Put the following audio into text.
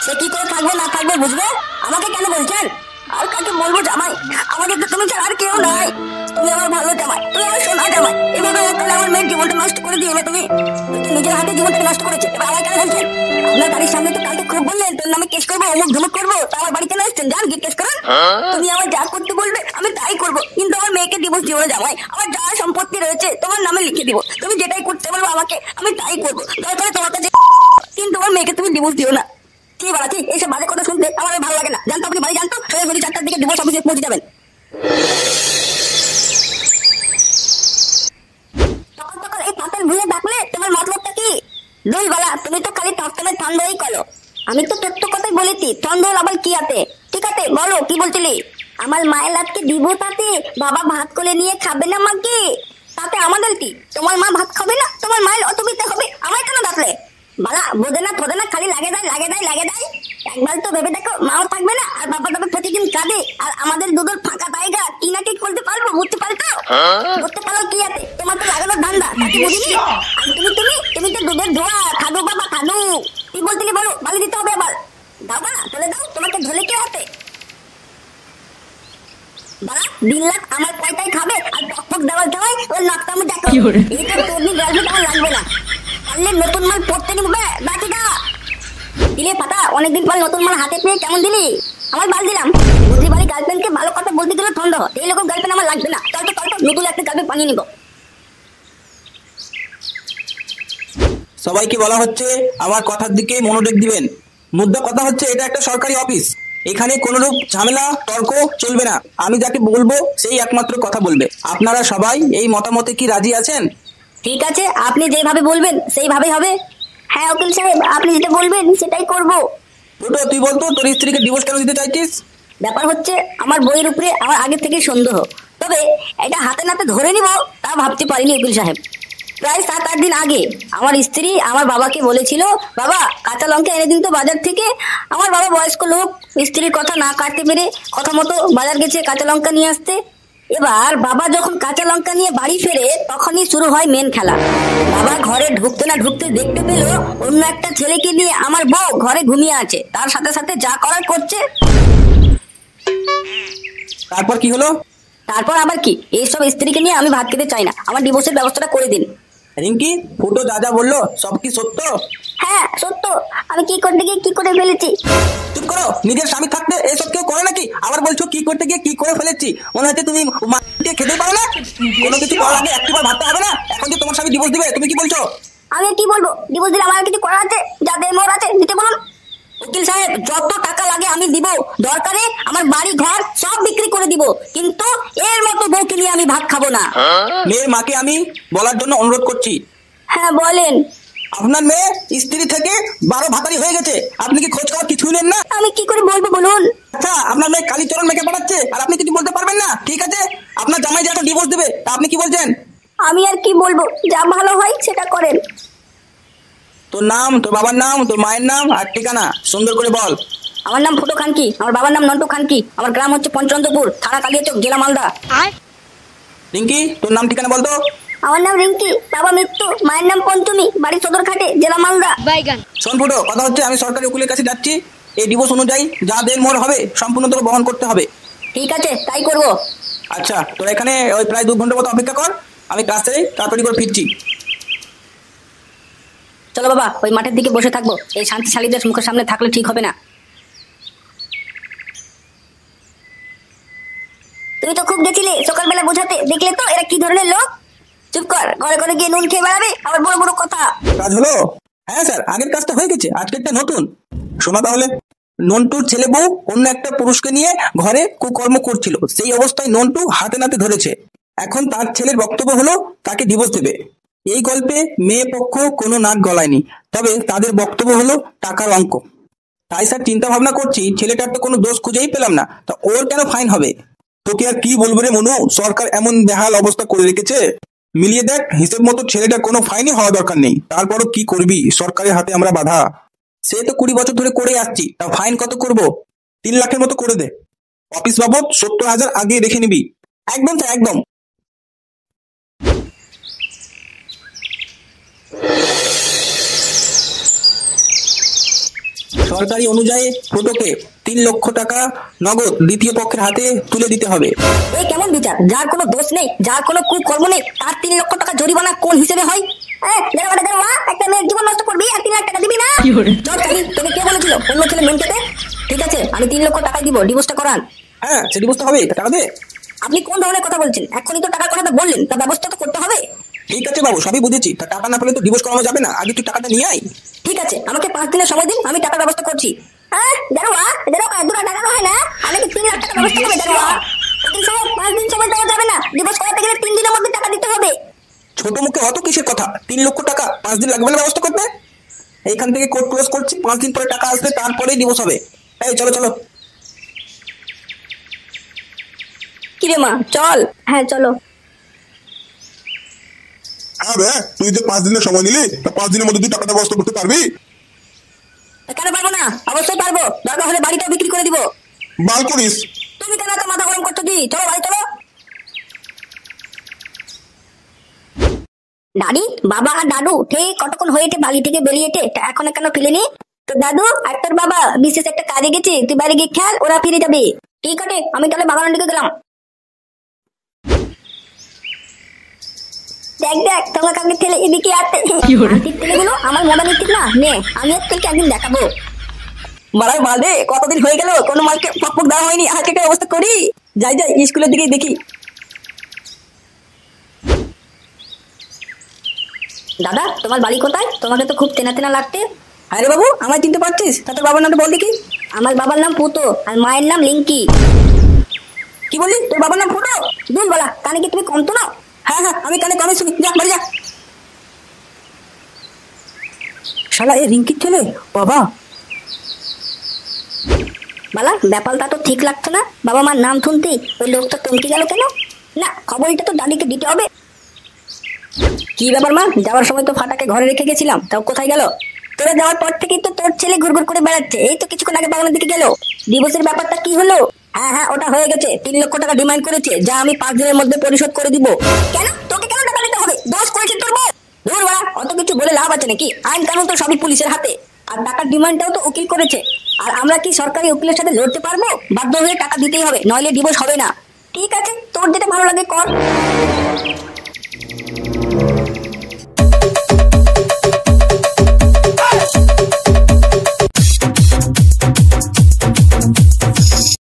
সে কি করে থাকবে না থাকবে বুঝবে? আমাকে কেন বলছেন? আর কাকে বলবো জামাই? আমাদের তো তুমি ছাড়া আর কেউ নাই। তুমি আমার ভালো জামাই, তুমি আমার সোনা জামাই। এভাবে আমার মেয়ের জীবনটা নষ্ট করে দিবে তুমি। নিজের হাতে জীবনটা নষ্ট করেছে, এবার আমার কেন বলছেন? আপনার বাড়ির সামনে তো কালকে খুব বললেন তোর নামে কেস করবো, অমুক ধমক করবো, তা আমার বাড়িতে না এসছেন, যান গিয়ে কেস করেন। তুমি আমার যা করতে বলবে আমি তাই করবো, কিন্তু আমার মেয়েকে ডিভোর্স দিও না জামাই। আমার যা সম্পত্তি রয়েছে তোমার নামে লিখে দিব, তুমি যেটাই করতে বলবো আমাকে আমি তাই করবো, দরকার তোমার কাছে, কিন্তু আমার মেয়েকে তুমি ডিভোর্স দিও না। কি বলাচ্ছি এইসব বাজে কথা শুনতে আমার ভালো লাগে না। জানতো আপনি বাড়ি জানতো সোজাসুজি 4টার দিকে ডিভোর্স অফিসে পৌঁছে যাবেন। তখন তখন এই পাতাল ভুলে ডাকলে তোমার মতলবটা কি? দুই বেলা তুমি তো খালি টকটমে ঠন্ডই করো। আমি তো তোর তো কথাই বলেছি, ঠন্ড আবার কি আছে? ঠিক আছে বলো কি বলছিলি? আমার মায়ের লাতকে দিব, তাতে বাবা ভাত করে নিয়ে খাবে না মাকে, তাতে আমাদের কি? তোমার মা ভাত খাবে না, তোমার মায়ের অসুবিধা হবে, আমায় কেন ডাকলে? বালা বোঝে না থোদে না, খালি লাগে দেয় লাগে দেয় লাগে দেয়। একবার তো ভেবে দেখো মাও থাকবে না আর বাবা তবে প্রতিদিন কাঁদে, আর আমাদের দুধের ফাঁকা জায়গা কি না কি করতে পারবো? বুঝতে পারতো? বুঝতে পারো কি আছে? তোমার তো লাগানোর ধান্দা, তাকে বুঝিনি। আর তুমি তো দুধের ধোয়া, খাদু বাবা খাদু। কি বলছিলি বলো, বালি দিতে হবে আবার। দাও না চলে দাও, তোমাকে ঝোলে কে হাতে? বালা 2 লাখ আমার পয়সায় খাবে আর টকটক দেওয়াল দেওয়ায় ওর নাকটামো দেখো। এইটা তোর নি গার্লফ্রেন্ড আমার লাগবে না। পারলে নতুন মাল পড়তে নিবে বাকিটা দিলে পাতা। অনেকদিন পর নতুন মাল হাতে পেয়ে কেমন দিলি? আমার বাল দিলাম। বুদ্ধি বাড়ি গার্লফ্রেন্ডকে ভালো কথা বলতে গেলে ঠন্ড, এই রকম গার্লফ্রেন্ড আমার লাগবে না। চল তো নতুন একটা গার্লফ্রেন্ড বানিয়ে নিব। সবাইকে বলা হচ্ছে আমার কথার দিকে মনোযোগ দিবেন। মুদ্রা কথা হচ্ছে এটা একটা সরকারি অফিস, এখানে কোনোরূপ ঝামেলা তর্ক চলবে না। আমি যাকে বলবো সেই একমাত্র কথা বলবে। আপনারা সবাই এই মতামতে কি রাজি আছেন? ঠিক আছে, আপনি যেভাবে বলবেন সেইভাবেই হবে। হ্যাঁ উকিল সাহেব, আপনি যেটা বলবেন সেটাই করব। ফুটো তুই বলতো তোর স্ত্রীকে ডিভোর্স কেন দিতে চাইছিস? ব্যাপার হচ্ছে আমার বইয়ের উপরে আমার আগে থেকে সন্দেহ, তবে এটা হাতে নাতে ধরে নিব তা ভাবতে পারিনি উকিল সাহেব। প্রায় 7-8 দিন আগে আমার স্ত্রী আমার বাবাকে বলেছিল, বাবা কাঁচা লঙ্কা এনে দিন তো বাজার থেকে। আমার বাবা বয়স্ক লোক, স্ত্রীর কথা না কাটতে পেরে কথা মতো বাজার গেছে কাঁচা লঙ্কা নিয়ে আসতে। এবার বাবা যখন কাঁচা লঙ্কা নিয়ে বাড়ি ফেরে তখনই শুরু হয় মেন খেলা। বাবা ঘরে ঢুকতে না ঢুকতে দেখতে পেল অন্য একটা ছেলেকে নিয়ে আমার বউ ঘরে ঘুমিয়ে আছে, তার সাথে সাথে যা করার করছে। তারপর কি হলো? তারপর আবার কি, এইসব স্ত্রীকে নিয়ে আমি ভাত খেতে চাই না, আমার ডিভোর্সের ব্যবস্থাটা করে দিন। রিঙ্কি, ফুটো যা যা বললো সব কি সত্য? হ্যাঁ সত্য, আমি কি করতে গিয়ে কি করে ফেলেছি। চুপ করো, নিজের স্বামী থাকতে এসব কেউ করে নাকি? আবার বলছো কি করতে গিয়ে কি করে ফেলেছি। মনে হচ্ছে তুমি মাকে খেতে পারো না। কোনো কিছু করার আগে একটিবার ভাবতে হবে না? এখন যে তোমার স্বামী ডিভোর্স দিবে তুমি কি বলছো? আমি কি বলবো? ডিভোর্স দিলে আমার কিছু করার আছে? যাদের মোর আছে দিতে বলুন। উকিল সাহেব যত টাকা লাগে আমি দিব, দরকারে আমার বাড়ি ঘর সব বিক্রি করে দিব, কিন্তু এর মতো বউকে নিয়ে আমি ভাত খাবো না। মেয়ের মাকে আমি বলার জন্য অনুরোধ করছি। হ্যাঁ বলেন। আপনার মেয়ে স্ত্রী থেকে 12 ভাতারি হয়ে গেছে, আপনি কি খোঁজ খবর কিছুই নেন না? আমি কি করে বলবো বলুন? আচ্ছা, আপনার মেয়ে কালীচরণ মেয়েকে পাঠাচ্ছে আর আপনি কিছু বলতে পারবেন না? ঠিক আছে, আপনার জামাই যে একটা ডিভোর্স দেবে তা আপনি কি বলছেন? আমি আর কি বলবো, যা ভালো হয় সেটা করেন। তোর নাম, তোর বাবার নাম, তোর মায়ের নাম আর ঠিকানা সুন্দর করে বল। আমার নাম ফুটো খানকি, আমার বাবার নাম নন্টু খানকি, আমার গ্রাম হচ্ছে পঞ্চচন্দ্রপুর, থানা কালিয়াচক, জেলা মালদা। রিঙ্কি, তোর নাম ঠিকানা বলতো। আমার নাম রিঙ্কি, বাবা মৃত্যু, মায়ের নাম পঞ্চমী, বাড়ি সদরঘাটে, জেলা মালদা। শোন ফুটো, কথা হচ্ছে আমি সরকারি উকিলের কাছে যাচ্ছি। এই ডিভোর্স অনুযায়ী যা দেন মোর হবে সম্পূর্ণ তোর বহন করতে হবে। ঠিক আছে তাই করবো। আচ্ছা, তোরা এখানে ওই প্রায় 2 ঘন্টার মতো অপেক্ষা কর, আমি ক্লাস থেকে তাড়াতাড়ি করে ফিরছি। চলো বাবা, ওই মাঠের দিকে বসে থাকবো, এই শান্তিশালীদের মুখের সামনে থাকলে ঠিক হবে না। তুমি তো খুব গেছিলে সকালবেলা বোঝাতে, দেখলে তো এরা কি ধরনের লোক। চুপ কর, ঘরে ঘরে গিয়ে নুন খেয়ে বেড়াবে, আবার বড় বড় কথা। কাজ হলো? হ্যাঁ স্যার, আগের কাজটা হয়ে গেছে, আজকেরটা নতুন। শোনা তাহলে, নন্টুর ছেলে বউ অন্য একটা পুরুষকে নিয়ে ঘরে কুকর্ম করছিল, সেই অবস্থায় নন্টু হাতে নাতে ধরেছে। এখন তার ছেলের বক্তব্য হলো তাকে ডিভোর্স দেবে। এই গল্পে মেয়ে পক্ষ কোনো নাক গলায়নি, তবে তাদের বক্তব্য হলো টাকার অঙ্ক। তাই স্যার চিন্তা ভাবনা করছি, ছেলেটার তো কোনো দোষ খুঁজেই পেলাম না, তা ওর কেন ফাইন হবে? তোকে আর কি বলবো রে মনু, সরকার এমন বেহাল অবস্থা করে রেখেছে। মিলিয়ে দেখ, হিসেব মতো ছেলেটার কোনো ফাইনই হওয়া দরকার নেই, তারপরও কি করবি, সরকারের হাতে আমরা বাধা। সে তো 20 বছর ধরে করে আসছি, তা ফাইন কত করব? 3 লাখের মতো করে দে। অফিস বাবদ 70,000 আগে রেখে নিবি। একদম স্যার, একদম। সরকারি অনুযায়ী ফটোকে 3 লক্ষ টাকা নগদ দ্বিতীয় পক্ষের হাতে তুলে দিতে হবে। এই কেমন বিচার? যার কোনো দোষ নেই, যার কোনো কুকর্ম নেই, তার 3 লক্ষ টাকা জরিমানা কোন হিসেবে হয়? একটা মেয়ের জীবন নষ্ট করবি আর 3 লাখ টাকা দিবি না? তোকে কে বলেছিল অন্য ছেলে মেন খেতে? ঠিক আছে, আমি 3 লক্ষ টাকা দিব, ডিভোর্সটা করান। হ্যাঁ, সে ডিভোর্স হবে, টাকা দে। আপনি কোন ধরনের কথা বলছেন? এখনই তো টাকার কথাটা বললেন, তার ব্যবস্থা তো করতে হবে। ঠিক আছে বাবু, সবই বুঝেছি। তা টাকা না পেলে তো ডিভোর্স করানো যাবে না। আগে তুই টাকাটা নিয়ে আয়। ঠিক আছে, আমাকে 5 দিনের সময় দিন, আমি টাকার ব্যবস্থা করছি। হ্যাঁ দারোয়া, দারোয়া 2 টাকা হয় না, আমাকে 3 লাখ টাকা ব্যবস্থা করবে দারোয়া। 5 দিন সময় দেওয়া যাবে না, ডিভোর্স করাতে গেলে 3 দিনের মধ্যে টাকা দিতে হবে। ছোট মুখে অত কিসের কথা? 3 লক্ষ টাকা 5 দিন লাগবে না ব্যবস্থা করতে? এইখান থেকে কোর্ট ক্লোজ করছি, 5 দিন পরে টাকা আসবে, তারপরেই ডিভোর্স হবে। এই চলো চলো। কি রে মা, চল। হ্যাঁ চলো। হ্যাঁ বে, তুই যে 5 দিনের সময় নিলি, তা 5 দিনের মধ্যে তুই টাকাটা ব্যবস্থা করতে পারবি? কেন পারবো না? অবশ্যই পারবো, দরকার হলে বাড়িটা বিক্রি করে দিব। বাল করিস। তুমি কেন এত মাথা গরম করছো? কি চলো ভাই চলো। দাদি, বাবা আর দাদু ঠিক কতক্ষণ হয়েছে বাড়ি থেকে বেরিয়েছে, এখন কেন ফিরেনি? তো দাদু আর তোর বাবা বিশেষ একটা কাজে গেছে, তুই বাইরে গিয়ে খেল, ওরা ফিরে যাবে। ঠিক আছে, আমি তাহলে বাগানের দিকে গেলাম। দেখ দেখ, তোমার কাকে ঠেলে এদিকে আসতে। ছেলেগুলো আমার মজা নিচ্ছিস না? নে, আমি তোকে একদিন দেখাবো। মারাই মাল রে, কতদিন হয়ে গেল কোনো মালকে পক দেওয়া হয়নি। আজকে একটা অবস্থা করি। যাই যাই, স্কুলের দিকে দেখি। দাদা, তোমার বাড়ি কোথায়? তোমাকে তো খুব চেনা চেনা লাগতে। আরে বাবু, আমায় চিনতে পারছিস? তা তোর বাবার নামটা বল দেখি। আমার বাবার নাম পুতো আর মায়ের নাম লিঙ্কি। কি বললি? তোর বাবার নাম ফুটো? দুল বলা, কানে কি তুমি কম তো না? হ্যাঁ হ্যাঁ, আমি কানে কমে শুনি। যা বাড়ি যা। শালা এ রিঙ্কির ছেলে বাবা। বালা, ব্যাপারটা তো ঠিক লাগছে না। বাবা মার নাম শুনতেই ওই লোকটা চমকে গেল কেন? না, খবরটা তো দাদিকে দিতে হবে। কি ব্যাপার মা, যাওয়ার সময় তো ফাটাকে ঘরে রেখে গেছিলাম, তাও কোথায় গেল? তোরা যাওয়ার পর থেকেই তো তোর ছেলে ঘুরঘুর করে বেড়াচ্ছে। এই তো কিছুক্ষণ আগে বাগানের দিকে গেল। ডিভোর্সের ব্যাপারটা কি হলো? হ্যাঁ হ্যাঁ, ওটা হয়ে গেছে। 3 লক্ষ টাকা ডিমান্ড করেছে, যা আমি 5 দিনের মধ্যে পরিশোধ করে দিব। কেন? তোকে কেন টাকা দিতে হবে? দোষ করেছে তোর বউ। ধুর বাড়া, অত কিছু বলে লাভ আছে নাকি? আইন কানুন তো সবই পুলিশের হাতে। আর টাকার ডিমান্ডটাও তো উকিল করেছে। আর আমরা কি সরকারি উকিলের সাথে লড়তে পারবো? বাধ্য হয়ে টাকা দিতেই হবে, নইলে ডিভোর্স হবে না। ঠিক আছে, তোর যেটা ভালো লাগে কর।